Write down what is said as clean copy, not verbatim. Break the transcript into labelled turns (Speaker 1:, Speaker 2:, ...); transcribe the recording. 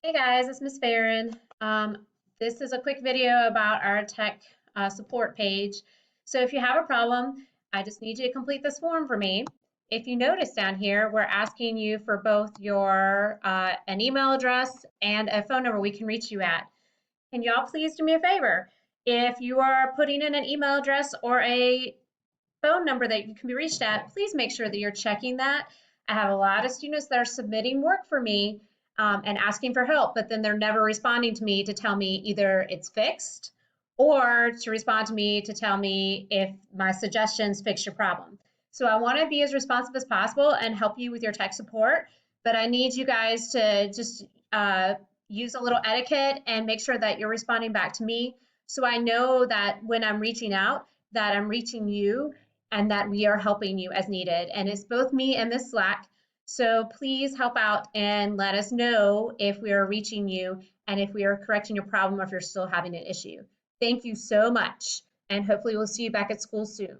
Speaker 1: Hey guys, it's Miss Farron. This is a quick video about our tech support page. So if you have a problem, I just need you to complete this form for me. If you notice down here, we're asking you for both your an email address and a phone number we can reach you at. Can y'all please do me a favor? If you are putting in an email address or a phone number that you can be reached at, please make sure that you're checking that. I have a lot of students that are submitting work for me and asking for help, but then they're never responding to me to tell me either it's fixed or to respond to me to tell me if my suggestions fix your problem. So I want to be as responsive as possible and help you with your tech support, but I need you guys to just use a little etiquette and make sure that you're responding back to me so I know that when I'm reaching out, that I'm reaching you and that we are helping you as needed. And it's both me and Miss Slack. So please help out and let us know if we are reaching you and if we are correcting your problem or if you're still having an issue. Thank you so much. And hopefully we'll see you back at school soon.